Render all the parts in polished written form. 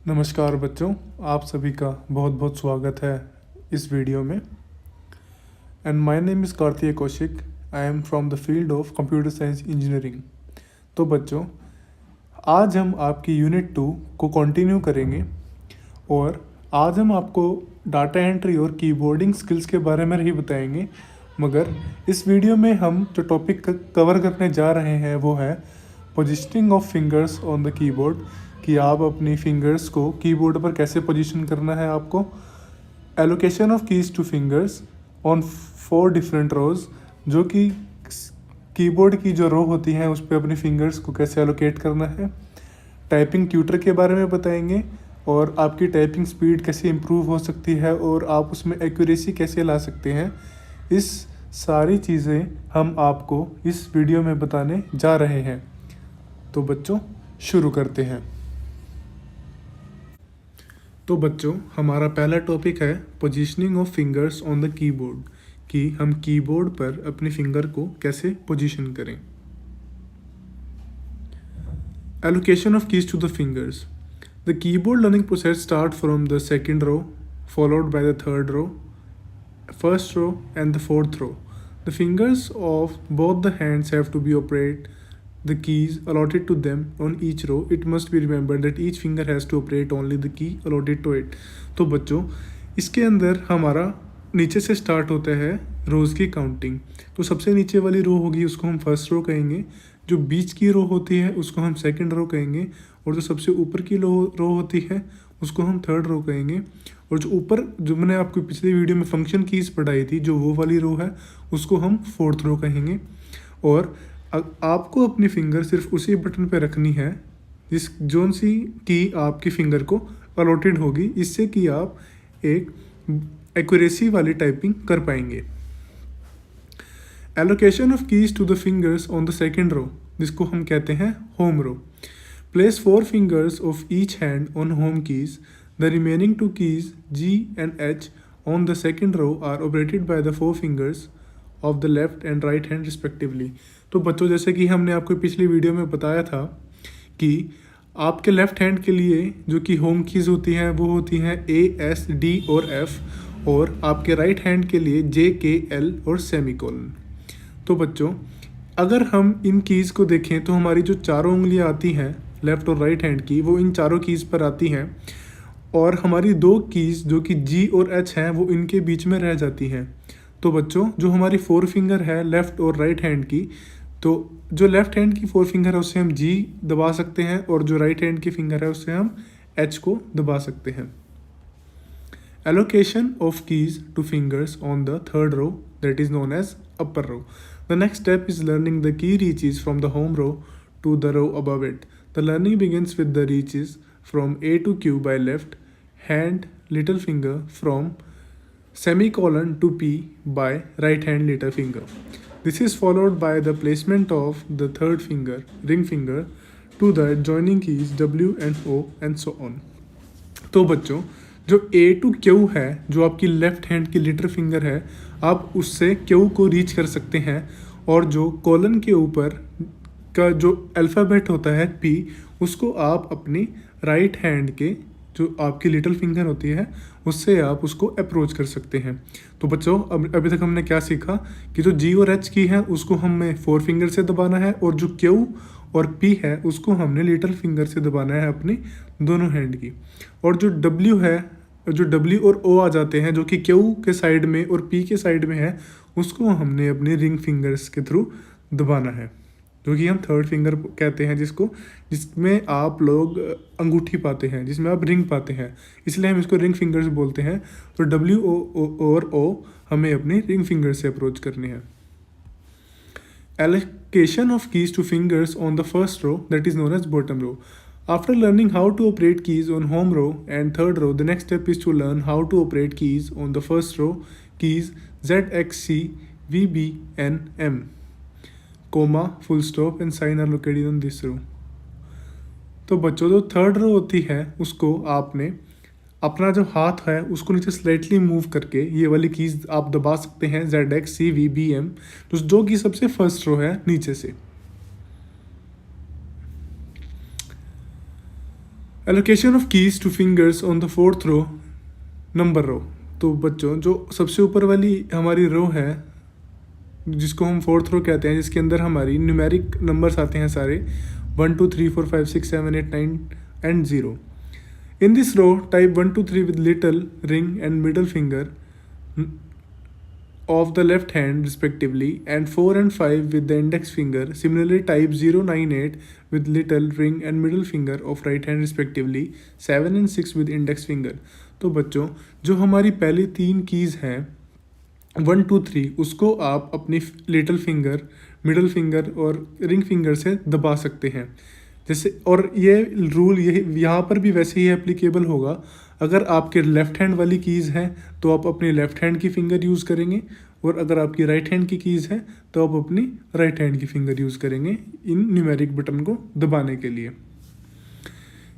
नमस्कार बच्चों, आप सभी का बहुत बहुत स्वागत है इस वीडियो में। And my name is Kartik Kaushik. I am from the field of computer science engineering. तो बच्चों, आज हम आपकी यूनिट 2 को कंटिन्यू करेंगे और आज हम आपको डाटा एंट्री और कीबोर्डिंग स्किल्स के बारे में ही बताएंगे। मगर इस वीडियो में हम जो टॉपिक कवर करने जा रहे हैं वो है positioning of fingers on the keyboard, कि आप अपनी फिंगर्स को कीबोर्ड पर कैसे पोजीशन करना है आपको। Allocation of keys to fingers on 4 different rows, जो कि कीबोर्ड की जो रो होती हैं उस पर अपनी फिंगर्स को कैसे एलोकेट करना है। टाइपिंग ट्यूटर के बारे में बताएंगे और आपकी टाइपिंग स्पीड कैसे इम्प्रूव हो सकती है और आप उसमें एक्यूरेसी कैसे ला सकते हैं। इस सारी चीज़ें हम आपको इस वीडियो में बताने जा रहे हैं। तो बच्चों, शुरू करते हैं। तो बच्चों, हमारा पहला टॉपिक है positioning of fingers on the keyboard, कि हम कीबोर्ड पर अपने फिंगर को कैसे पोजीशन करें। Allocation of keys to the fingers. The keyboard learning process start from the second row, followed by the third row, first row and the fourth row. The fingers of both the hands have to be operate the keys allotted to them on each row. It must be remembered that each finger has to operate only the key allotted to it. तो बच्चों, इसके अंदर हमारा नीचे से start होता है रोज़ की काउंटिंग। तो सबसे नीचे वाली रो होगी उसको हम फर्स्ट रो कहेंगे, जो बीच की रो होती है उसको हम सेकंड रो कहेंगे, और जो सबसे ऊपर की रो होती है उसको हम थर्ड रो कहेंगे। और जो ऊपर, जो मैंने आपको पिछली वीडियो में फंक्शन कीज़ पढ़ाई थी, जो वो वाली रो है उसको हम फोर्थ रो कहेंगे। और आपको अपनी फिंगर सिर्फ उसी बटन पे रखनी है जिस जोन सी की आपकी फिंगर को अलॉटेड होगी, इससे कि आप एक एक्यूरेसी वाली टाइपिंग कर पाएंगे। Allocation of keys to the fingers on the second row, जिसको हम कहते हैं home row. Place 4 fingers of each hand on home keys. The remaining 2 keys G and H on the second row are operated by the 4 fingers of the left and right hand respectively. तो बच्चों, जैसे कि हमने आपको पिछली video में बताया था कि आपके लेफ्ट हैंड के लिए जो कि होम कीज़ होती हैं वो होती हैं A, S, D और F, और आपके राइट हैंड के लिए J, K, L और सेमीकोलन। तो बच्चों, अगर हम इन कीज़ को देखें तो हमारी जो चारों उंगलियां आती हैं लेफ़्ट और राइट हैंड की, वो इन चारों कीज़ पर आती हैं, और हमारी 2 कीज़ जो कि G और H हैं वो इनके बीच में रह जाती हैं। तो बच्चों, जो हमारी 4 फिंगर है लेफ़्ट और राइट हैंड की, तो जो लेफ़्ट हैंड की 4 फिंगर है उससे हम G दबा सकते हैं, और जो राइट हैंड की फिंगर है उससे हम H को दबा सकते हैं। Allocation of keys to fingers on the third row, that is known as upper row. The next step is learning the key reaches from the home row to the row above it. The learning begins with the reaches from A to Q by left hand little finger, from semicolon to P by right hand little finger. This is followed by the placement of the third finger, ring finger, to the adjoining keys W and O and so on. तो बच्चों, जो A to Q है, जो आपकी left hand की little finger है, आप उससे Q को रीच कर सकते हैं, और जो कॉलन के ऊपर का जो अल्फ़ाबेट होता है P, उसको आप अपनी राइट हैंड के जो आपकी लिटिल फिंगर होती है उससे आप उसको अप्रोच कर सकते हैं। तो बच्चों, अभी तक हमने क्या सीखा कि जो G और H की है उसको हमें 4 फिंगर से दबाना है, और जो Q और P है उसको हमने लिटिल फिंगर से दबाना है अपनी दोनों हैंड की। और जो W है, जो W और O आ जाते हैं, जो कि Q के साइड में और P के साइड में है, उसको हमने अपनी रिंग फिंगर्स के थ्रू दबाना है, जो कि हम थर्ड फिंगर कहते हैं, जिसमें आप लोग अंगूठी पाते हैं, जिसमें आप रिंग पाते हैं, इसलिए हम इसको रिंग फिंगर्स बोलते हैं। तो W और O हमें अपनी रिंग फिंगर से अप्रोच करनी है। Allocation of keys to fingers on the first row, that is known as bottom row. After learning how to operate keys on home row and third row, the next step is to learn how to operate keys on the first row, keys Z, X, C, V, B, N, M. Comma, full stop and sign are located on this row. तो बच्चों, जो third row होती है उसको आपने अपना जो हाथ है उसको नीचे स्लाइटली मूव करके ये वाली कीज आप दबा सकते हैं, Z, X, C, V, B, M, जो कि सबसे फर्स्ट रो है नीचे से। Allocation of keys to fingers on the fourth row, number row. तो बच्चों जो सबसे ऊपर वाली हमारी रो है जिसको हम फोर्थ रो कहते हैं, जिसके अंदर हमारी न्यूमेरिक नंबर्स आते हैं सारे 1 2 3 4 5 6 7 8 9 and 0। In this row type 1 2 3 with little ring and middle finger of the left hand respectively, and 4 and 5 with the index finger. Similarly, type 0 9 8 with little ring and middle finger of right hand respectively, 7 and 6 with index finger। तो बच्चों जो हमारी पहली तीन keys हैं 1 2 3, उसको आप अपनी लिटिल फिंगर, मिडल फिंगर और रिंग फिंगर से दबा सकते हैं। जैसे, और ये रूल यही यहाँ पर भी वैसे ही एप्लीकेबल होगा। अगर आपके लेफ़्ट हैंड वाली कीज़ हैं तो आप अपनी लेफ़्ट हैंड की फिंगर यूज़ करेंगे, और अगर आपकी राइट हैंड की कीज़ है तो आप अपनी राइट हैंड की फिंगर यूज़ करेंगे इन न्यूमेरिक बटन को दबाने के लिए।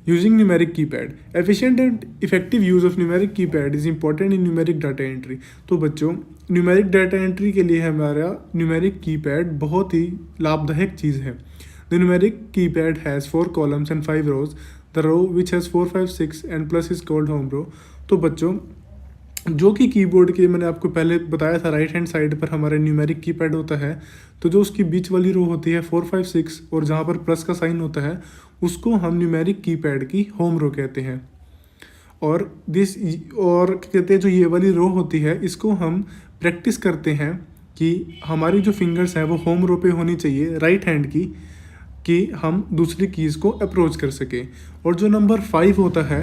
Using numeric keypad, efficient and effective use of numeric keypad is important in numeric data entry. तो बच्चों न्यूमेरिक डाटा एंट्री के लिए हमारा न्यूमेरिक कीपैड बहुत ही लाभदायक चीज़ है। The numeric keypad has 4 columns and 5 rows। The row which has 4 5 6 and plus is called home row. तो बच्चों जो कि कीबोर्ड के मैंने आपको पहले बताया था राइट हैंड साइड पर हमारा न्यूमेरिक कीपैड होता है, तो जो उसकी बीच वाली रो होती है 4 5 6 और जहाँ पर प्लस का साइन होता है उसको हम न्यूमेरिक कीपैड की होम रो कहते हैं। और कहते हैं जो ये वाली रो होती है इसको हम प्रैक्टिस करते हैं कि हमारी जो फिंगर्स हैं वो होम रो पे होनी चाहिए राइट हैंड की, कि हम दूसरी कीज़ को अप्रोच कर सकें। और जो नंबर 5 होता है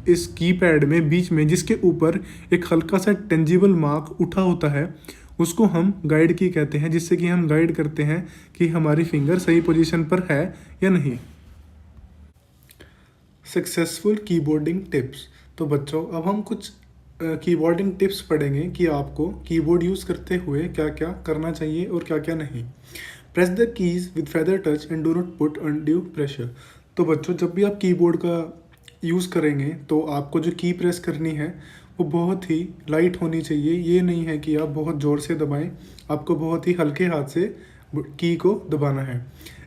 इस कीपैड में बीच में, जिसके ऊपर एक हल्का सा टेंजिबल मार्क उठा होता है, उसको हम गाइड की कहते हैं, जिससे कि हम गाइड करते हैं कि हमारी फिंगर सही पोजीशन पर है या नहीं। Successful keyboarding tips. तो बच्चों अब हम कुछ कीबोर्डिंग टिप्स पढ़ेंगे कि आपको कीबोर्ड यूज़ करते हुए क्या क्या करना चाहिए और क्या क्या नहीं। Press the keys with feather touch and do not put undue pressure. तो बच्चों जब भी आप कीबोर्ड का यूज़ करेंगे तो आपको जो की प्रेस करनी है वो बहुत ही लाइट होनी चाहिए। ये नहीं है कि आप बहुत ज़ोर से दबाएं, आपको बहुत ही हल्के हाथ से की को दबाना है।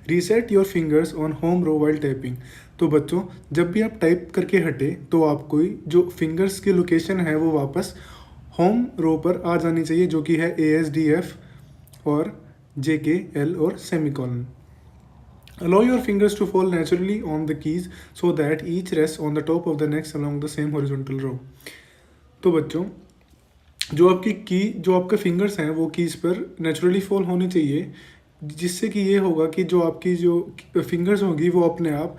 Reset your fingers on home row while typing. तो बच्चों जब भी आप टाइप करके हटे तो आपको जो फिंगर्स की लोकेशन है वो वापस होम रो पर आ जानी चाहिए, जो कि है ASDF और JKL और semicolon. Allow your fingers to fall naturally on the keys so that each rests on the top of the next along the same horizontal row। तो बच्चों जो आपके फिंगर्स हैं वो कीज़ पर नेचुरली फॉल होनी चाहिए, जिससे कि ये होगा कि जो आपकी जो फिंगर्स होंगी वो अपने आप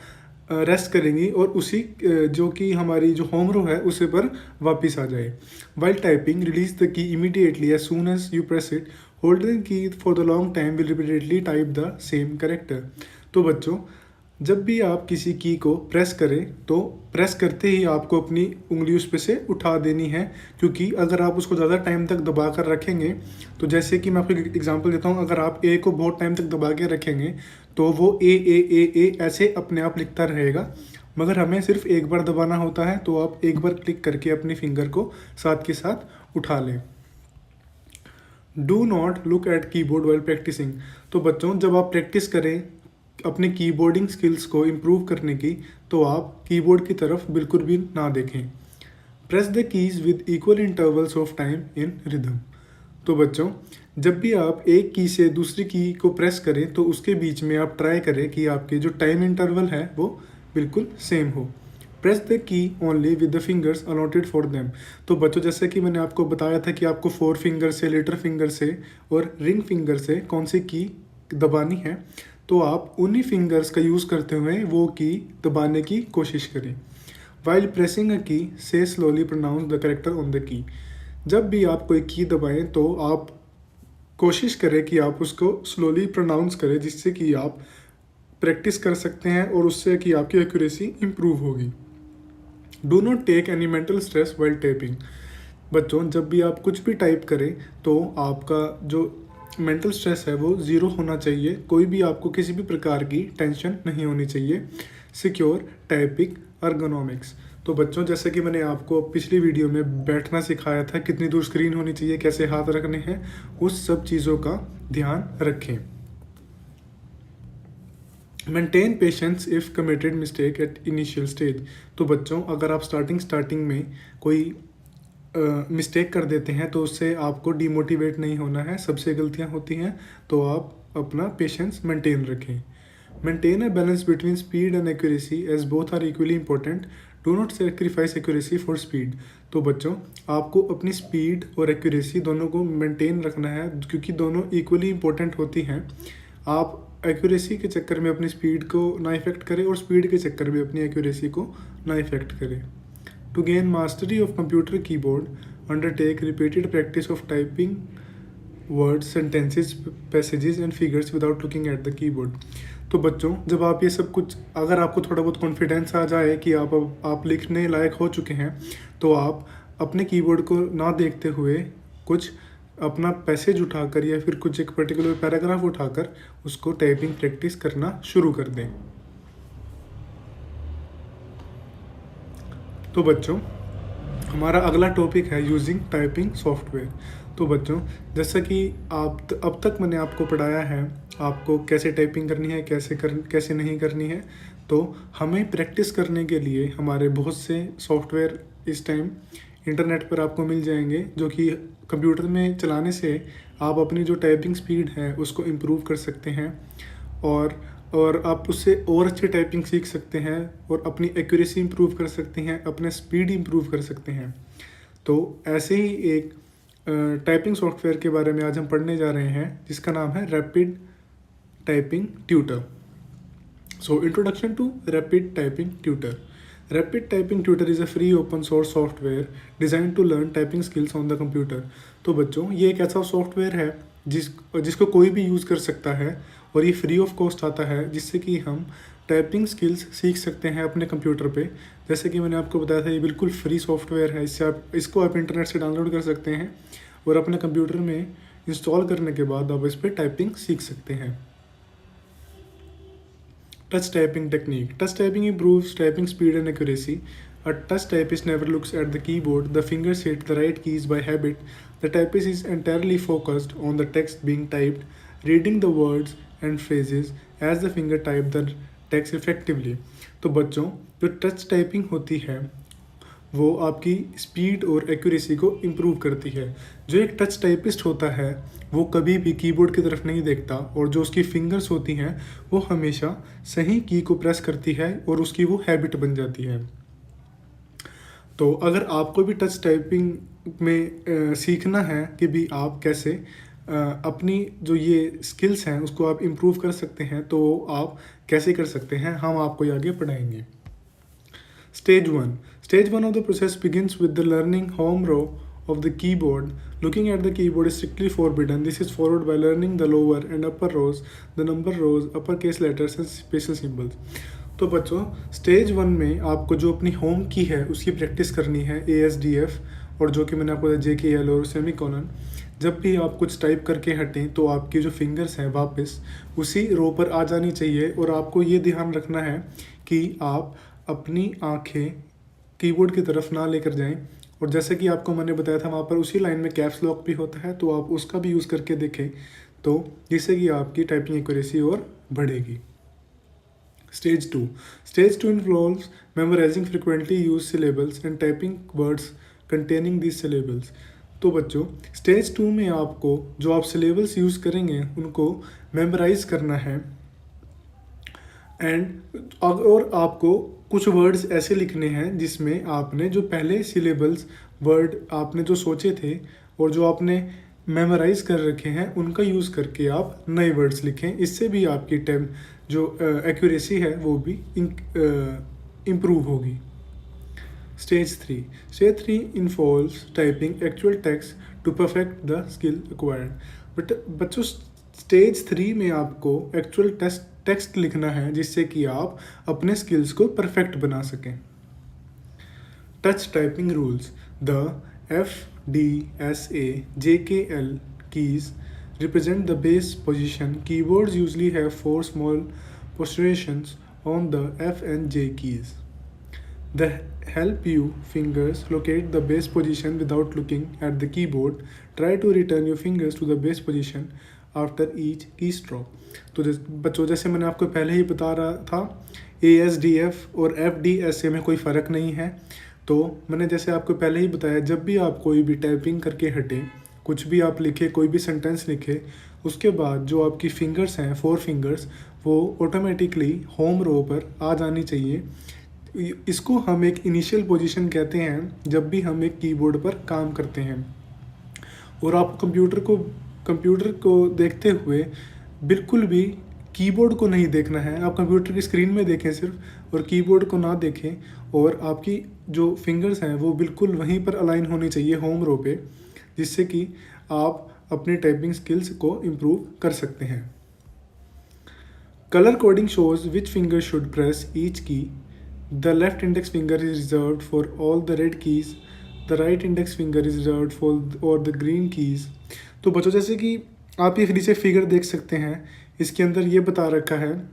रेस्ट करेंगी और उसी जो कि हमारी जो होम रो है उसे पर वापस आ जाए। While typing release the key immediately as soon as you press it. Hold the key for the long time will repeatedly type the same character. तो बच्चों जब भी आप किसी की को प्रेस करें तो प्रेस करते ही आपको अपनी उंगली उस पे से उठा देनी है, क्योंकि अगर आप उसको ज़्यादा टाइम तक दबा कर रखेंगे तो जैसे कि मैं आपको एग्जांपल देता हूँ, अगर आप ए को बहुत टाइम तक दबा के रखेंगे तो वो ए ऐसे अपने आप लिखता रहेगा, मगर हमें सिर्फ एक बार दबाना होता है। तो आप एक बार क्लिक करके अपनी फिंगर को साथ के साथ उठा लें। Do not look at keyboard while practicing. तो बच्चों जब आप प्रैक्टिस करें अपने कीबोर्डिंग स्किल्स को इम्प्रूव करने की तो आप कीबोर्ड की तरफ बिल्कुल भी ना देखें। Press the keys with equal intervals of time in rhythm. तो बच्चों जब भी आप एक की से दूसरी की को प्रेस करें तो उसके बीच में आप ट्राई करें कि आपके जो टाइम इंटरवल है वो बिल्कुल सेम हो। Press the key only with the fingers allotted for them. तो बच्चों जैसे कि मैंने आपको बताया था कि आपको 4 फिंगर से, लिटिल फिंगर से और रिंग फिंगर से कौन सी की दबानी है, तो आप उन्हीं फिंगर्स का यूज़ करते हुए वो की दबाने की कोशिश करें। वाइल प्रेसिंग अ की से slowly pronounce the character on the key. जब भी आप कोई की दबाएं तो आप कोशिश करें कि आप उसको स्लोली प्रोनाउंस करें, जिससे कि आप प्रैक्टिस कर सकते हैं और उससे कि आपकी एक्यूरेसी इम्प्रूव होगी। Do not take any mental stress while typing. बच्चों जब भी आप कुछ भी टाइप करें तो आपका जो मेंटल स्ट्रेस है वो ज़ीरो होना चाहिए, कोई भी आपको किसी भी प्रकार की टेंशन नहीं होनी चाहिए। Secure typing ergonomics. तो बच्चों जैसे कि मैंने आपको पिछली वीडियो में बैठना सिखाया था, कितनी दूर स्क्रीन होनी चाहिए, कैसे हाथ रखने हैं, उस सब चीज़ों का ध्यान रखें। Maintain patience if committed mistake at initial stage. तो बच्चों, अगर आप स्टार्टिंग में कोई मिस्टेक कर देते हैं तो उससे आपको डीमोटिवेट नहीं होना है। सबसे गलतियां होती हैं, तो आप अपना पेशेंस मेंटेन रखें। Maintain a balance between speed and accuracy as both are equally important. Do not sacrifice accuracy for speed. तो बच्चों, आपको अपनी स्पीड और एक्यूरेसी दोनों को मेंटेन रखना है, क्योंकि दोनों इक्वली इंपॉर्टेंट होती हैं। आप एक्यूरेसी के चक्कर में अपनी स्पीड को ना इफेक्ट करें और स्पीड के चक्कर में अपनी एक्यूरेसी को ना इफेक्ट करें। To gain mastery of computer keyboard, undertake repeated practice of typing words, sentences, passages and figures without looking at the keyboard. तो बच्चों, जब आप ये सब कुछ, अगर आपको थोड़ा बहुत कॉन्फिडेंस आ जाए कि आप लिखने लायक हो चुके हैं, तो आप अपने कीबोर्ड को ना देखते हुए कुछ अपना पैसेज उठाकर या फिर कुछ एक पर्टिकुलर पैराग्राफ उठाकर उसको टाइपिंग प्रैक्टिस करना शुरू कर दें। तो बच्चों, हमारा अगला टॉपिक है यूजिंग टाइपिंग सॉफ्टवेयर। तो बच्चों, जैसा कि अब तक मैंने आपको पढ़ाया है आपको कैसे टाइपिंग करनी है, कैसे नहीं करनी है। तो हमें प्रैक्टिस करने के लिए हमारे बहुत से सॉफ्टवेयर इस टाइम इंटरनेट पर आपको मिल जाएंगे, जो कि कंप्यूटर में चलाने से आप अपनी जो टाइपिंग स्पीड है उसको इम्प्रूव कर सकते हैं और आप उससे और अच्छी टाइपिंग सीख सकते हैं और अपनी एक्यूरेसी इंप्रूव कर सकते हैं, अपने स्पीड इंप्रूव कर सकते हैं। तो ऐसे ही एक टाइपिंग सॉफ्टवेयर के बारे में आज हम पढ़ने जा रहे हैं, जिसका नाम है rapid typing tutor. So introduction to rapid typing tutor. Rapid typing tutor is a free open source software design to learn typing skills on the computer. तो बच्चों, ये एक ऐसा सॉफ्टवेयर है जिसको कोई भी यूज़ कर सकता है और ये फ्री ऑफ कॉस्ट आता है, जिससे कि हम टाइपिंग स्किल्स सीख सकते हैं अपने कंप्यूटर पे। जैसे कि मैंने आपको बताया था, ये बिल्कुल फ्री सॉफ्टवेयर है। इसको आप इंटरनेट से डाउनलोड कर सकते हैं और अपने कंप्यूटर में इंस्टॉल करने के बाद आप इस पर टाइपिंग सीख सकते हैं। Touch typing technique. Touch typing improves typing speed and accuracy. A touch typist never looks at the keyboard. The fingers hit the right keys by habit. The typist is entirely focused on the text being typed, reading the words and phrases as the finger type the text effectively. तो बच्चों, जो touch typing होती है वो आपकी speed और accuracy को improve करती है। जो एक टच टाइपिस्ट होता है वो कभी भी कीबोर्ड की तरफ नहीं देखता और जो उसकी फिंगर्स होती हैं वो हमेशा सही की को प्रेस करती है और उसकी वो हैबिट बन जाती है। तो अगर आपको भी टच टाइपिंग में सीखना है कि भी आप कैसे अपनी जो ये स्किल्स हैं उसको आप इम्प्रूव कर सकते हैं, तो आप कैसे कर सकते हैं, हम आपको आगे पढ़ाएंगे। Stage 1. Stage 1 of the process begins with the learning home row of the keyboard. Looking at the keyboard is strictly forbidden. This is followed by learning the lower and upper rows, the number rows, uppercase letters and special symbols. तो बच्चों, stage 1 में आपको जो अपनी home की है उसकी practice करनी है, ASDF, और जो कि मैंने आपको JKL और सेमीकोलन। जब भी आप कुछ टाइप करके हटें तो आपकी जो फिंगर्स हैं वापस उसी रो पर आ जानी चाहिए और आपको ये ध्यान रखना है कि आप अपनी आंखें कीबोर्ड की तरफ ना लेकर जाएं। और जैसे कि आपको मैंने बताया था, वहाँ पर उसी लाइन में कैप्स लॉक भी होता है, तो आप उसका भी यूज़ करके देखें, तो जिससे कि आपकी टाइपिंग एक्यूरेसी और बढ़ेगी। Stage 2. Stage 2 involves memorizing frequently used syllables and typing words containing these syllables. तो बच्चों, स्टेज 2 में आपको जो आप सिलेबल्स यूज़ करेंगे उनको मेमोराइज करना है और आपको कुछ वर्ड्स ऐसे लिखने हैं जिसमें आपने जो पहले सिलेबल्स वर्ड आपने जो सोचे थे और जो आपने मेमोराइज कर रखे हैं उनका यूज़ करके आप नए वर्ड्स लिखें। इससे भी आपकी जो एक्यूरेसी है वो भी इम्प्रूव होगी। Stage 3. Stage 3 involves typing actual text to perfect the skill acquired. बच्चों, स्टेज 3 में आपको एक्चुअल टेक्स्ट लिखना है जिससे कि आप अपने स्किल्स को परफेक्ट बना सकें। Touch typing rules. The F, D, S, A, J, K, L keys represent the base position. Keyboards usually have 4 small posturations on the F and J keys. They help you fingers locate the base position without looking at the keyboard. Try to return your fingers to the base position after each की stroke. तो बच्चों जैसे मैंने आपको पहले ही बता रहा था, ASDF और FDSA में कोई फ़र्क नहीं है। तो मैंने जैसे आपको पहले ही बताया, जब भी आप कोई भी टाइपिंग करके हटें, कुछ भी आप लिखे, कोई भी सेंटेंस लिखे, उसके बाद जो आपकी फिंगर्स हैं 4 फिंगर्स, वो ऑटोमेटिकली होम रो पर आ जानी चाहिए। इसको हम एक इनिशियल पोजीशन कहते हैं जब भी हम एक कीबोर्ड पर काम करते हैं। और आप कंप्यूटर को देखते हुए बिल्कुल भी कीबोर्ड को नहीं देखना है। आप कंप्यूटर की स्क्रीन में देखें सिर्फ, और कीबोर्ड को ना देखें। और आपकी जो फिंगर्स हैं वो बिल्कुल वहीं पर अलाइन होनी चाहिए होम रो पे, जिससे कि आप अपनी टाइपिंग स्किल्स को इम्प्रूव कर सकते हैं। Colour coding shows which finger should press each key. The left index finger is reserved for all the red keys, the right index finger is reserved for all the green keys. तो बच्चों जैसे कि आप ये नीचे figure देख सकते हैं, इसके अंदर ये बता रखा है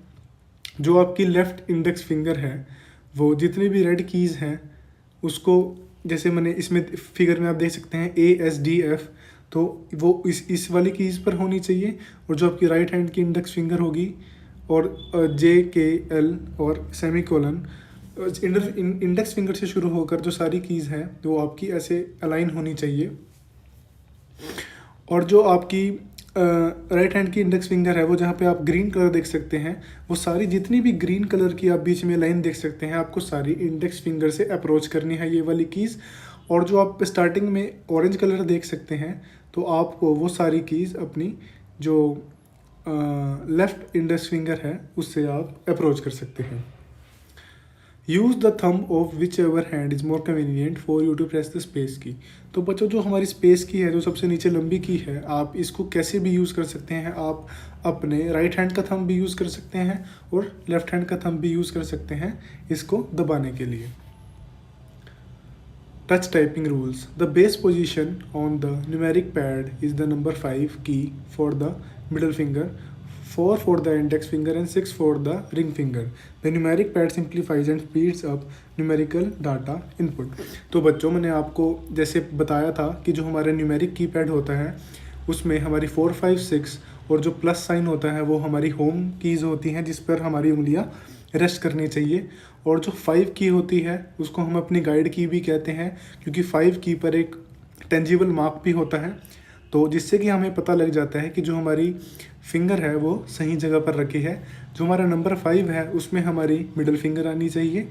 जो आपकी लेफ़्ट इंडेक्स फिंगर है वो जितनी भी रेड कीज़ हैं उसको, जैसे मैंने इसमें फिगर में आप देख सकते हैं ASDF, तो वो इस वाली कीज़ पर होनी चाहिए। और जो आपकी राइट हैंड की इंडेक्स फिंगर होगी और JKL और सेमीकोलन, इंडेक्स फिंगर से शुरू होकर जो सारी कीज़ हैं वो आपकी ऐसे अलाइन होनी चाहिए। और जो आपकी राइट हैंड की इंडेक्स फिंगर है वो जहाँ पे आप ग्रीन कलर देख सकते हैं, वो सारी जितनी भी ग्रीन कलर की आप बीच में लाइन देख सकते हैं, आपको सारी इंडेक्स फिंगर से अप्रोच करनी है ये वाली कीज़। और जो आप स्टार्टिंग में ऑरेंज कलर देख सकते हैं, तो आपको वो सारी कीज़ अपनी जो लेफ़्ट इंडेक्स फिंगर है उससे आप अप्रोच कर सकते हैं। Use the thumb of whichever hand is more convenient for you to press the space key. तो बच्चों जो हमारी स्पेस की है, जो सबसे नीचे लंबी की है, आप इसको कैसे भी यूज़ कर सकते हैं। आप अपने राइट हैंड का थंब भी यूज़ कर सकते हैं और लेफ्ट हैंड का थंब भी यूज़ कर सकते हैं इसको दबाने के लिए। Touch typing rules. The base position on the numeric pad is the number 5 की for the middle finger, 4 for the index finger and 6 for the ring finger. The numeric pad simplifies and speeds up numerical data input. तो बच्चों मैंने आपको जैसे बताया था कि जो हमारा न्यूमेरिक कीपैड होता है उसमें हमारी 4, 5, 6 और जो प्लस साइन होता है वो हमारी होम कीज़ होती हैं जिस पर हमारी उंगलियां रेस्ट करनी चाहिए। और जो 5 की होती है उसको हम अपनी गाइड की भी कहते हैं, क्योंकि 5 की पर एक टेंजिबल मार्क भी होता है, तो जिससे कि हमें पता लग जाता है कि जो हमारी फिंगर है वो सही जगह पर रखी है। जो हमारा नंबर 5 है उसमें हमारी मिडल फिंगर आनी चाहिए,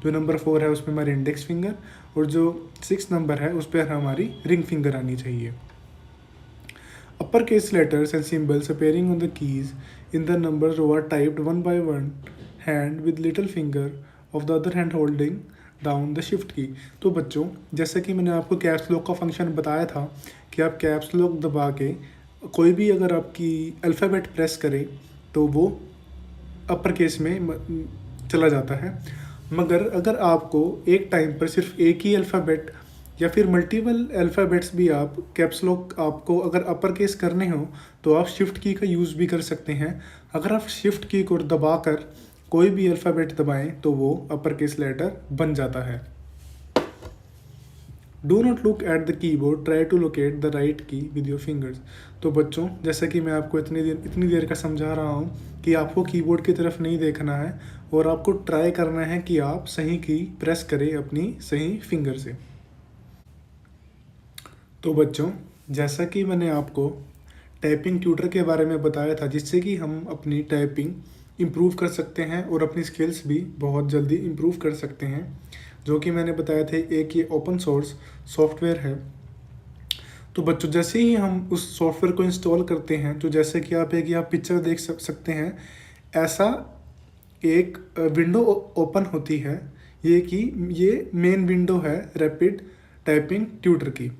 जो नंबर 4 है उसमें हमारी इंडेक्स फिंगर, और जो 6 नंबर है उस पर हमारी रिंग फिंगर आनी चाहिए। Upper case letters and symbols appearing on the keys in the number row are typed one by one hand with little finger of the other hand holding down the shift key. तो बच्चों जैसा कि मैंने आपको caps lock का function बताया था कि आप कैप्स लॉक दबा के कोई भी अगर आपकी अल्फ़ाबेट प्रेस करें तो वो अपर केस में चला जाता है। मगर अगर आपको एक टाइम पर सिर्फ एक ही अल्फ़ाबेट या फिर मल्टीपल अल्फ़ाबेट्स भी आप कैप्स लॉक आपको अगर अपर केस करने हो तो आप शिफ्ट की का यूज़ भी कर सकते हैं। अगर आप शिफ्ट की को दबाकर कोई भी अल्फ़ाबेट दबाएं तो वो अपर केस लेटर बन जाता है। Do not look at the keyboard, try to locate the right key with your fingers. तो बच्चों जैसा कि मैं आपको इतनी देर का समझा रहा हूँ कि आपको कीबोर्ड की तरफ नहीं देखना है और आपको ट्राई करना है कि आप सही की प्रेस करें अपनी सही फिंगर से। तो बच्चों जैसा कि मैंने आपको टाइपिंग ट्यूटर के बारे में बताया था, जिससे कि हम अपनी टाइपिंग इम्प्रूव कर सकते हैं और अपनी स्किल्स भी बहुत जल्दी इम्प्रूव कर सकते हैं, जो कि मैंने बताया थे एक ये ओपन सोर्स सॉफ्टवेयर है। तो बच्चों जैसे ही हम उस सॉफ्टवेयर को इंस्टॉल करते हैं, तो जैसे कि आप एक यहाँ पिक्चर देख सकते हैं, ऐसा एक विंडो ओपन होती है। ये मेन विंडो है रैपिड टाइपिंग ट्यूटर की।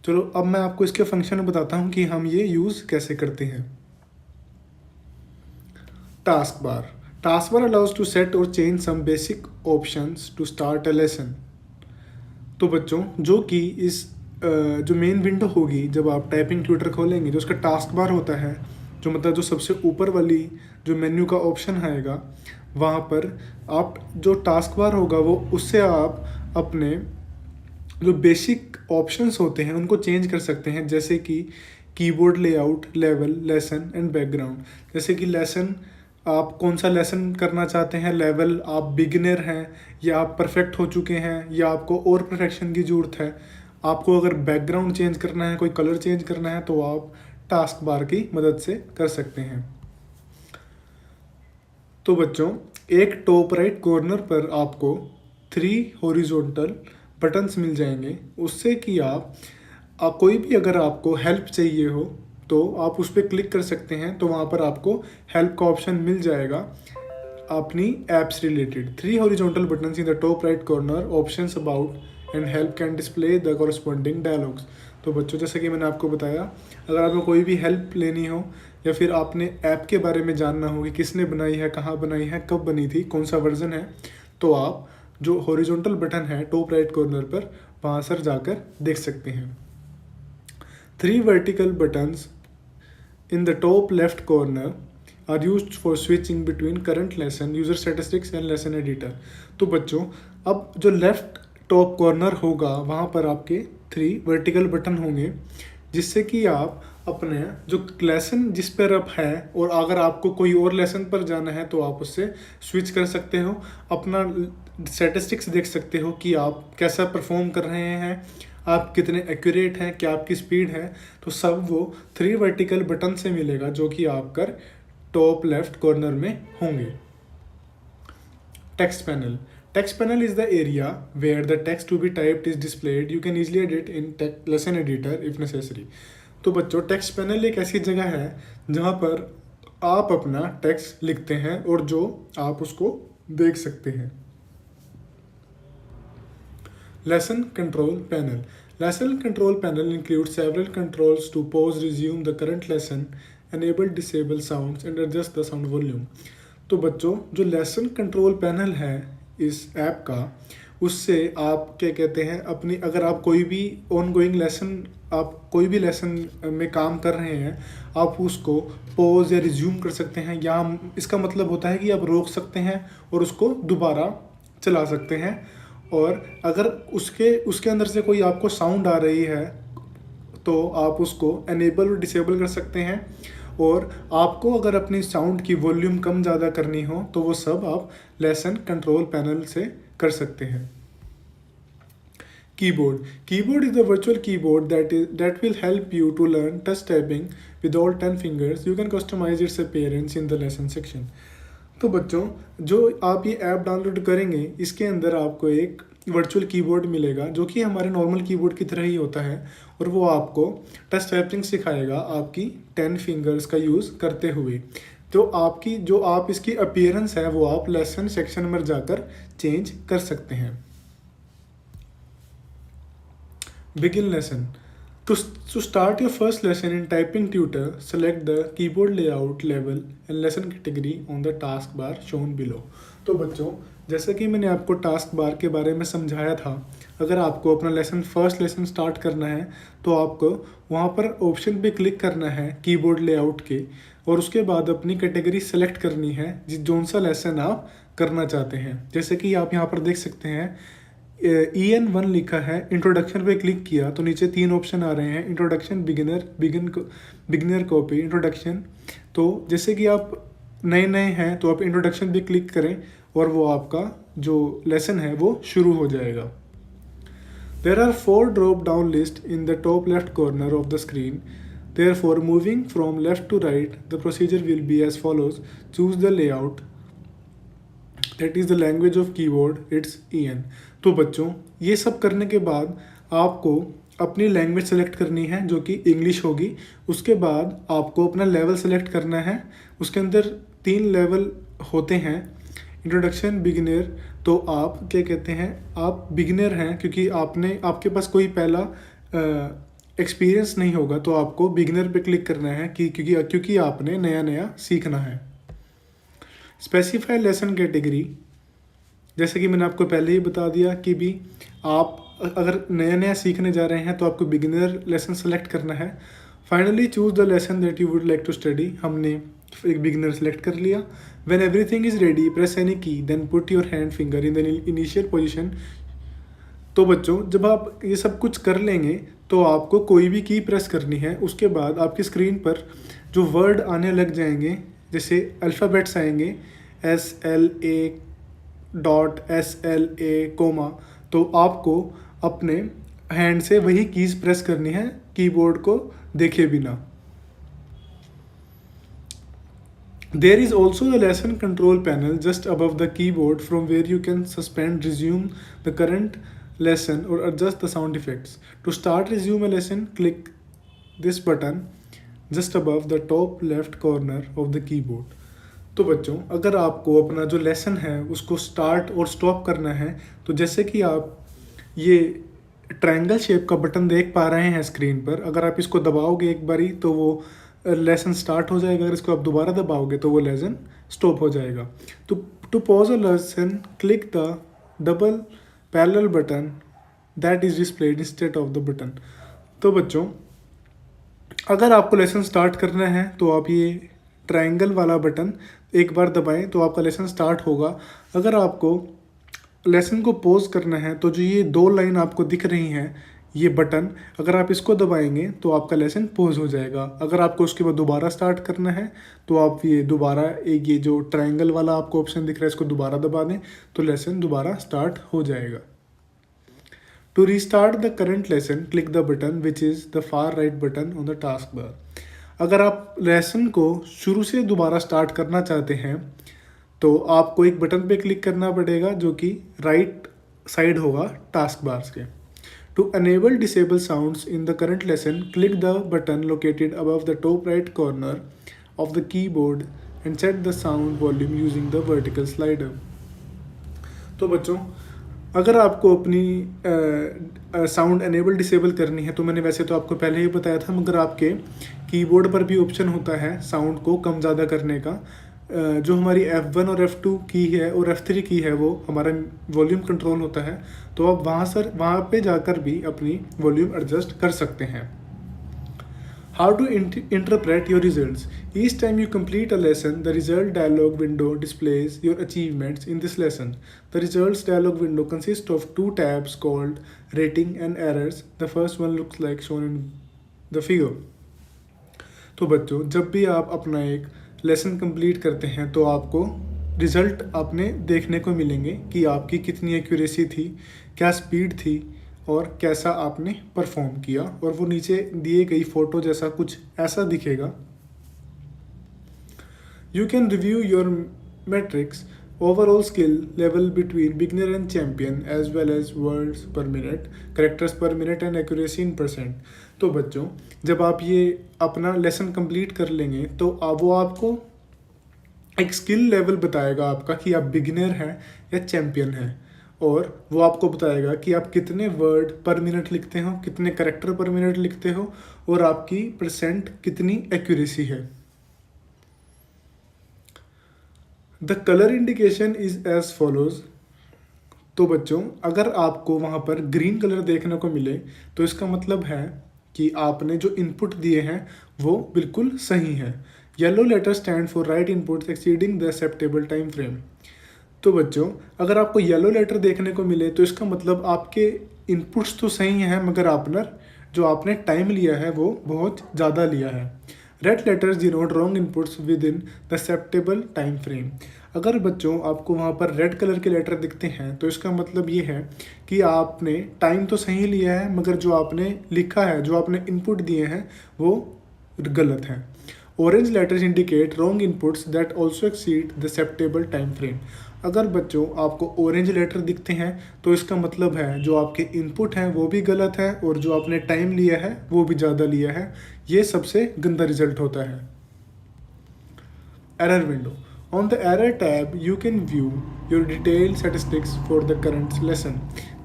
चलो अब मैं आपको इसके फंक्शन बताता हूँ कि हम ये यूज़ कैसे करते हैं। Task bar allows to set और change some basic options to start a lesson. तो बच्चों जो कि इस जो मेन विंडो होगी जब आप टाइपिंग ट्यूटर खोलेंगे, जो उसका टास्क बार होता है, जो मतलब जो सबसे ऊपर वाली जो मेन्यू का ऑप्शन आएगा, वहाँ पर आप जो टास्क बार होगा वो उससे आप अपने जो बेसिक ऑप्शंस होते हैं उनको चेंज कर सकते हैं। जैसे कि keyboard layout, level, lesson and background. जैसे कि लेसन, आप कौन सा लेसन करना चाहते हैं, लेवल आप बिगिनर हैं या आप परफेक्ट हो चुके हैं या आपको और परफेक्शन की ज़रूरत है। आपको अगर बैकग्राउंड चेंज करना है, कोई कलर चेंज करना है, तो आप टास्क बार की मदद से कर सकते हैं। तो बच्चों, एक टॉप राइट कॉर्नर पर आपको 3 हॉरिजॉन्टल बटन्स मिल जाएंगे, उससे कि आप कोई भी अगर आपको हेल्प चाहिए हो तो आप उस पर क्लिक कर सकते हैं, तो वहाँ पर आपको हेल्प का ऑप्शन मिल जाएगा अपनी apps related. 3 horizontal buttons in the top right corner, options about and help can display the corresponding dialogues. तो बच्चों, जैसे कि मैंने आपको बताया, अगर आपको कोई भी हेल्प लेनी हो या फिर आपने ऐप के बारे में जानना हो कि किसने बनाई है, कहाँ बनाई है, कब बनी थी, कौन सा वर्जन है, तो आप जो हॉरिजॉन्टल बटन है टॉप राइट कॉर्नर पर, वहाँ सर जाकर देख सकते हैं। 3 vertical buttons in the top left corner are used for switching between current lesson, user statistics and lesson editor। तो बच्चों, अब जो लेफ्ट टॉप कॉर्नर होगा वहाँ पर आपके 3 वर्टिकल बटन होंगे, जिससे कि आप अपने जो लेसन जिस पर अब है, और अगर आपको कोई और लेसन पर जाना है तो आप उससे स्विच कर सकते हो, अपना स्टैटिस्टिक्स देख सकते हो कि आप कैसा परफॉर्म कर रहे हैं, आप कितने एक्यूरेट हैं, क्या आपकी स्पीड है, तो सब वो 3 वर्टिकल बटन से मिलेगा जो कि आपका टॉप लेफ्ट कॉर्नर में होंगे। Text panel. Text panel is the area where the text to be typed is displayed. You can easily edit in lesson editor if necessary। तो बच्चों, टेक्स्ट पैनल एक ऐसी जगह है जहाँ पर आप अपना टेक्स्ट लिखते हैं और जो आप उसको देख सकते हैं। Lesson control panel. Lesson control panel includes several controls to pause, resume the current lesson, enable, disable sounds and adjust the sound volume। तो बच्चों, जो लेसन कंट्रोल पैनल है इस ऐप का, उससे आप क्या कहते हैं, अपनी अगर आप कोई भी ऑनगोइंग लेसन, आप कोई भी लेसन में काम कर रहे हैं, आप उसको पॉज या रिज्यूम कर सकते हैं, या इसका मतलब होता है कि आप रोक सकते हैं और उसको दोबारा चला सकते हैं। और अगर उसके अंदर से कोई आपको साउंड आ रही है तो आप उसको एनेबल और डिसेबल कर सकते हैं, और आपको अगर अपनी साउंड की वॉल्यूम कम ज़्यादा करनी हो तो वो सब आप लेसन कंट्रोल पैनल से कर सकते हैं। Keyboard is the virtual keyboard that will help you to learn touch typing with all 10 fingers। You can customize its appearance in the lesson section। तो बच्चों, जो आप ये ऐप डाउनलोड करेंगे, इसके अंदर आपको एक वर्चुअल कीबोर्ड मिलेगा जो कि हमारे नॉर्मल कीबोर्ड की तरह ही होता है, और वो आपको टच टाइपिंग सिखाएगा आपकी 10 फिंगर्स का यूज़ करते हुए। तो आप इसकी अपीयरेंस है वो आप लेसन सेक्शन में जाकर चेंज कर सकते हैं। Begin lesson. To start your first lesson in typing tutor, select the keyboard layout, level and lesson category on the taskbar shown below। तो बच्चों, जैसा कि मैंने आपको टास्क बार के बारे में समझाया था, अगर आपको अपना फर्स्ट लेसन स्टार्ट करना है तो आपको वहाँ पर ऑप्शन पे क्लिक करना है कीबोर्ड लेआउट के, और उसके बाद अपनी कैटेगरी सेलेक्ट करनी है जोन सा लेसन आप करना चाहते हैं। जैसे कि आप यहाँ पर देख सकते हैं EN1 लिखा है, इंट्रोडक्शन पे क्लिक किया तो नीचे 3 ऑप्शन आ रहे हैं, इंट्रोडक्शन, बिगिनर कॉपी, इंट्रोडक्शन। तो जैसे कि आप नए हैं तो आप इंट्रोडक्शन पे क्लिक करें और वो आपका जो लेसन है वो शुरू हो जाएगा। There are 4 drop down lists in the top left corner of the screen। Therefore, moving from left to right, the procedure will be as follows। Choose the layout, that is the language of keyboard, it's EN। तो बच्चों, ये सब करने के बाद आपको अपनी language select करनी है जो कि इंग्लिश होगी। उसके बाद आपको अपना लेवल सेलेक्ट करना है। उसके अंदर 3 लेवल होते हैं, इंट्रोडक्शन, बिगिनर। तो आप क्या कहते हैं, आप बिगिनर हैं क्योंकि आपके पास कोई पहला एक्सपीरियंस नहीं होगा, तो आपको बिगिनर पे क्लिक करना है क्योंकि आपने नया सीखना है। स्पेसिफाई लेसन कैटेगरी, जैसे कि मैंने आपको पहले ही बता दिया कि भी आप अगर नया सीखने जा रहे हैं तो आपको बिगिनर लेसन सेलेक्ट करना है। Finally choose the lesson that you would like to study, हमने एक बिगिनर सेलेक्ट कर लिया। When everything is ready, press any key, then put your hand finger in the initial position तो बच्चों जब आप ये सब कुछ कर लेंगे तो आपको कोई भी की प्रेस करनी है, उसके बाद आपकी स्क्रीन पर जो वर्ड आने लग जाएंगे, जैसे अल्फ़ाबेट्स आएंगे SLA.SLA कोमा, तो आपको अपने हैंड से वही कीज़ प्रेस करनी है कीबोर्ड को देखे बिना। There is also a lesson control panel just above the keyboard from where you can suspend, resume the current lesson or adjust the sound effects. To start resume a lesson, click this button just above the top left corner of the keyboard. तो बच्चों अगर आपको अपना जो lesson है उसको start और stop करना है, तो जैसे कि आप ये ट्रायंगल शेप का बटन देख पा रहे हैं स्क्रीन पर, अगर आप इसको दबाओगे एक बारी तो वो लेसन स्टार्ट हो जाएगा, अगर इसको आप दोबारा दबाओगे तो वो लेसन स्टॉप हो जाएगा। तो to pause a lesson click the double parallel button that is displayed instead of the button. तो बच्चों अगर आपको लेसन स्टार्ट करना है तो आप ये ट्रायंगल वाला बटन एक बार दबाएं तो आपका लेसन स्टार्ट होगा। अगर आपको लेसन को पॉज करना है तो जो ये दो लाइन आपको दिख रही हैं, ये बटन अगर आप इसको दबाएंगे तो आपका लेसन पॉज हो जाएगा। अगर आपको उसके बाद दोबारा स्टार्ट करना है तो आप ये दोबारा एक ये जो ट्रायंगल वाला आपको ऑप्शन दिख रहा है इसको दोबारा दबा दें तो लेसन दोबारा स्टार्ट हो जाएगा। To restart the current lesson click the button which is the far right button on the task bar. अगर आप लेसन को शुरू से दोबारा स्टार्ट करना चाहते हैं तो आपको एक बटन पे क्लिक करना पड़ेगा जो कि राइट साइड होगा टास्क बार के। To enable disable sounds in the current lesson, click the button located above the top right corner of the keyboard and set the sound volume using the vertical slider. तो बच्चों अगर आपको अपनी sound enable disable करनी है तो मैंने वैसे तो आपको पहले ही बताया था, मगर आपके कीबोर्ड पर भी ऑप्शन होता है साउंड को कम ज़्यादा करने का। जो हमारी F1 और F2 की है और F3 की है वो हमारा वॉल्यूम कंट्रोल होता है, तो आप वहाँ पे जाकर भी अपनी वॉल्यूम एडजस्ट कर सकते हैं। How to interpret your results. Each time you complete a lesson the result dialog window displays your achievements in this lesson. The results dialog window consist of 2 tabs called rating and errors. The first one looks like shown in the figure. तो बच्चों जब भी आप अपना एक lesson complete करते हैं तो आपको रिज़ल्ट आपने देखने को मिलेंगे कि आपकी कितनी एक्यूरेसी थी, क्या स्पीड थी और कैसा आपने परफॉर्म किया, और वो नीचे दिए गई फ़ोटो जैसा कुछ ऐसा दिखेगा। You can review your matrix overall skill level between beginner and champion as well as words per minute, characters per minute and accuracy in %। तो बच्चों जब आप ये अपना लेसन कंप्लीट कर लेंगे तो वो आपको एक स्किल लेवल बताएगा आपका कि आप बिगिनर हैं या चैम्पियन हैं, और वो आपको बताएगा कि आप कितने वर्ड पर मिनट लिखते हो, कितने कैरेक्टर पर मिनट लिखते हो और आपकी % कितनी एक्यूरेसी है। The colour indication is as follows. तो बच्चों अगर आपको वहाँ पर ग्रीन कलर देखने को मिले तो इसका मतलब है कि आपने जो इनपुट दिए हैं वो बिल्कुल सही है। Yellow letter stand for right inputs exceeding the acceptable time frame. तो बच्चों अगर आपको येलो लेटर देखने को मिले तो इसका मतलब आपके इनपुट्स तो सही हैं मगर आपने टाइम लिया है वो बहुत ज़्यादा लिया है। Red letters denote wrong inputs with in the acceptable time frame. अगर बच्चों आपको वहाँ पर रेड कलर के लेटर दिखते हैं तो इसका मतलब ये है कि आपने टाइम तो सही लिया है मगर जो आपने लिखा है, जो आपने इनपुट दिए हैं वो गलत हैं। Orange letters indicate wrong inputs that also exceed the acceptable time frame. अगर बच्चों आपको ऑरेंज लेटर दिखते हैं तो इसका मतलब है जो आपके इनपुट हैं वो भी गलत है और जो आपने टाइम लिया है वो भी ज़्यादा लिया है। ये सबसे गंदा रिजल्ट होता है। Error window. On the error tab, you can view your detailed statistics for the current lesson.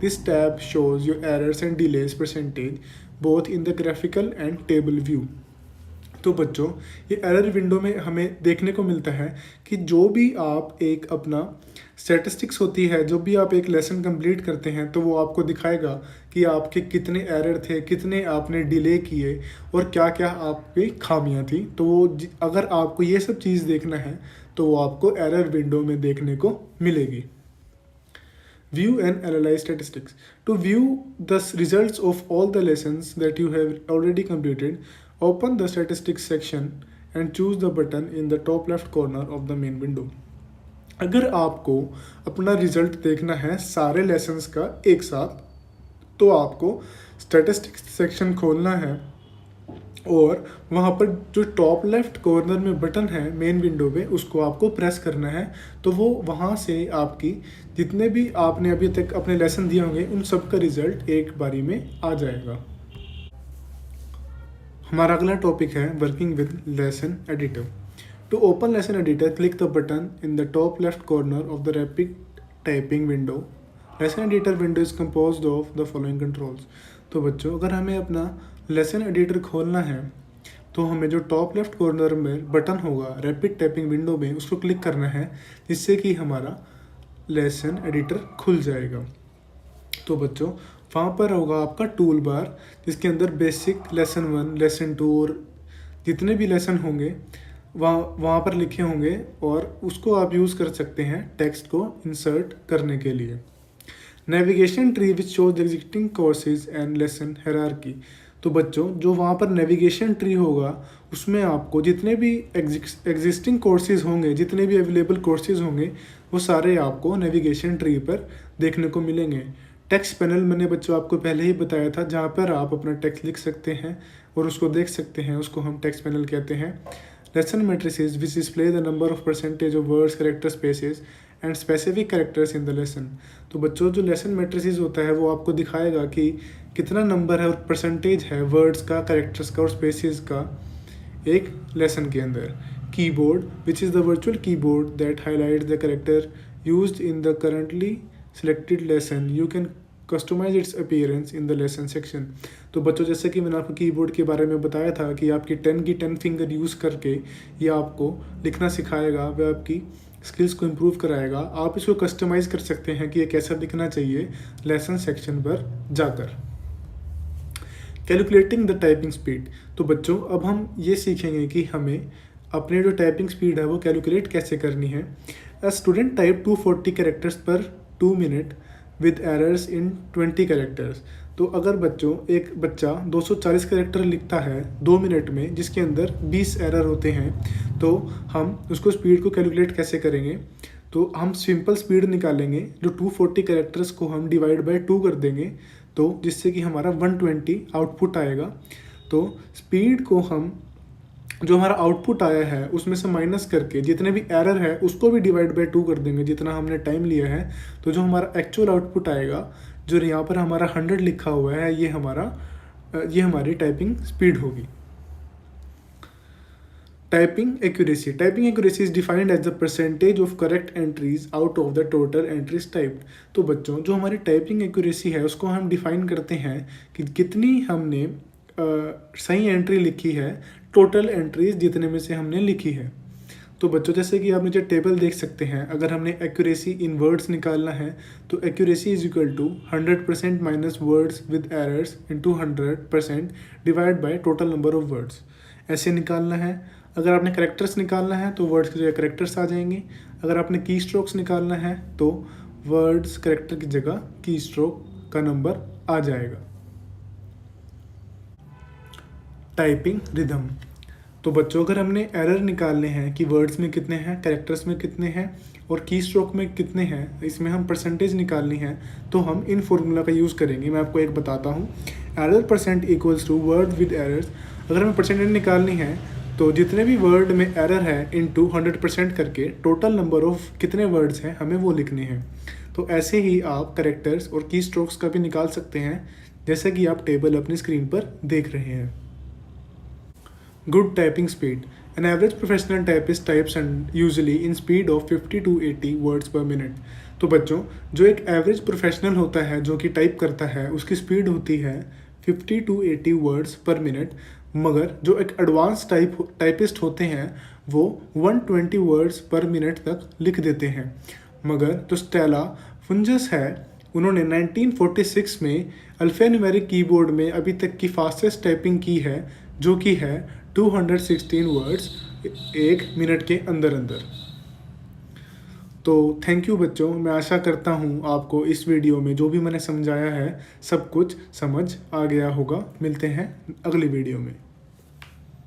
This tab shows your errors and delays percentage both in the graphical and table view. तो बच्चों ये error window में हमें देखने को मिलता है कि जो भी आप एक अपना स्टैटिस्टिक्स होती है, जो भी आप एक लेसन कंप्लीट करते हैं तो वो आपको दिखाएगा कि आपके कितने एरर थे, कितने आपने डिले किए और क्या क्या आपकी खामियां थी। तो वो अगर आपको ये सब चीज़ देखना है तो वो आपको एरर विंडो में देखने को मिलेगी। View and analyze statistics. To view the results of all the lessons that you have already completed, open the statistics section and choose the button in the top left corner of the main window. अगर आपको अपना result देखना है सारे lessons का एक साथ, तो आपको स्टैटिस्टिक्स सेक्शन खोलना है और वहाँ पर जो टॉप लेफ्ट कॉर्नर में बटन है मेन विंडो पे, उसको आपको प्रेस करना है। तो वो वहाँ से आपकी जितने भी आपने अभी तक अपने लेसन दिए होंगे उन सब का रिजल्ट एक बारी में आ जाएगा। हमारा अगला टॉपिक है working with lesson editor. To open lesson editor, click the button in the top left corner of the rapid typing window. Lesson editor window is composed of the following controls. तो बच्चों, अगर हमें अपना lesson editor खोलना है तो हमें जो टॉप लेफ्ट कॉर्नर में बटन होगा रैपिड टाइपिंग विंडो में, उसको क्लिक करना है, जिससे कि हमारा लेसन एडिटर खुल जाएगा। तो बच्चों, वहाँ पर होगा आपका टूल बार, जिसके अंदर बेसिक, लेसन 1, लेसन 2 और जितने भी लेसन होंगे वहाँ पर लिखे होंगे, और उसको आप यूज़ कर सकते हैं टेक्स्ट को इंसर्ट करने के लिए। Navigation tree which shows the existing courses and lesson hierarchy. तो बच्चों, जो वहाँ पर नेविगेशन ट्री होगा उसमें आपको जितने भी एग्जिस्टिंग कोर्सेज होंगे, जितने भी अवेलेबल कोर्सेज होंगे, वो सारे आपको नेविगेशन ट्री पर देखने को मिलेंगे। टेक्स्ट पैनल मैंने बच्चों आपको पहले ही बताया था, जहाँ पर आप अपना टेक्स्ट लिख सकते हैं और उसको देख सकते हैं, उसको हम टेक्स्ट पैनल कहते हैं। Lesson matrices which display the number of percentage of words, character spaces and specific characters in the lesson. तो बच्चों, जो लेसन मैट्रिसेस होता है वो आपको दिखाएगा कि कितना नंबर है और परसेंटेज है वर्ड्स का, कैरेक्टर्स का और स्पेसेस का एक लेसन के अंदर। Keyboard which is the virtual keyboard that highlights the character used in the currently selected lesson. You can customize its appearance in the lesson section. तो बच्चों, जैसे कि मैंने आपको कीबोर्ड के बारे में बताया था कि आपकी 10 की 10 फिंगर यूज़ करके ये आपको लिखना सिखाएगा, वह आपकी स्किल्स को इम्प्रूव कराएगा। आप इसको कस्टमाइज़ कर सकते हैं कि ये कैसा दिखना चाहिए लेसन सेक्शन पर जाकर। Calculating the typing speed. तो बच्चों, अब हम ये सीखेंगे कि हमें अपने जो टाइपिंग स्पीड है वो कैलकुलेट कैसे करनी है। अ स्टूडेंट टाइप 240 कैरेक्टर्स पर 2 minute with errors in 20 characters. तो अगर बच्चों एक बच्चा 240 कैरेक्टर लिखता है 2 मिनट में, जिसके अंदर 20 एरर होते हैं, तो हम उसको स्पीड को कैलकुलेट कैसे करेंगे। तो हम सिंपल स्पीड निकालेंगे, जो 240 कैरेक्टर्स को हम डिवाइड बाय 2 कर देंगे, तो जिससे कि हमारा 120 आउटपुट आएगा। तो स्पीड को हम जो हमारा आउटपुट आया है उसमें से माइनस करके जितने भी एरर है उसको भी डिवाइड बाय 2 कर देंगे, जितना हमने टाइम लिया है। तो जो हमारा एक्चुअल आउटपुट आएगा, जो यहाँ पर हमारा 100 लिखा हुआ है, ये हमारी टाइपिंग स्पीड होगी। Typing accuracy. Typing accuracy is defined as the percentage of correct entries out of the total entries typed. तो बच्चों, जो हमारी टाइपिंग एक्यूरेसी है उसको हम डिफाइन करते हैं कि कितनी हमने सही एंट्री लिखी है टोटल एंट्रीज जितने में से हमने लिखी है। तो बच्चों, जैसे कि आप नीचे टेबल देख सकते हैं, अगर हमने एक्यूरेसी इन वर्ड्स निकालना है तो accuracy is equal to 100% minus words with errors into 100% divide by total number of words, ऐसे निकालना है। अगर आपने करेक्टर्स निकालना है तो वर्ड्स की जगह करेक्टर्स आ जाएंगे। अगर आपने की स्ट्रोक्स निकालना है तो वर्ड्स करेक्टर की जगह की स्ट्रोक का नंबर आ जाएगा। Typing rhythm. तो बच्चों, अगर हमने एरर निकालने हैं कि वर्ड्स में कितने हैं, कैरेक्टर्स में कितने हैं और की स्ट्रोक में कितने हैं, इसमें हम परसेंटेज निकालनी है, तो हम इन फॉर्मूला का यूज़ करेंगे। मैं आपको एक बताता हूँ। Error percent equals to word with errors. अगर हमें परसेंटेज निकालनी है तो जितने भी वर्ड में एरर है इंटू 100% करके टोटल नंबर ऑफ कितने वर्ड्स हैं हमें वो लिखने हैं। तो ऐसे ही आप करेक्टर्स और की स्ट्रोक्स का भी निकाल सकते हैं, जैसा कि आप टेबल अपनी स्क्रीन पर देख रहे हैं। Good typing speed. An average professional typist types and usually in speed of 50 to 80 words per minute. तो बच्चों, जो एक एवरेज प्रोफेशनल होता है जो कि टाइप करता है, उसकी स्पीड होती है 50 to 80 वर्ड्स पर मिनट। मगर जो एक एडवांस टाइपिस्ट होते हैं वो 120 वर्ड्स पर मिनट तक लिख देते हैं। मगर जो स्टेला फुंजस है, उन्होंने 1946 में अल्फान्यूमेरिक कीबोर्ड में अभी तक की फास्टेस्ट टाइपिंग की है, जो कि है 216 वर्ड्स 1 मिनट के अंदर अंदर। तो थैंक यू बच्चों, मैं आशा करता हूँ आपको इस वीडियो में जो भी मैंने समझाया है सब कुछ समझ आ गया होगा। मिलते हैं अगली वीडियो में।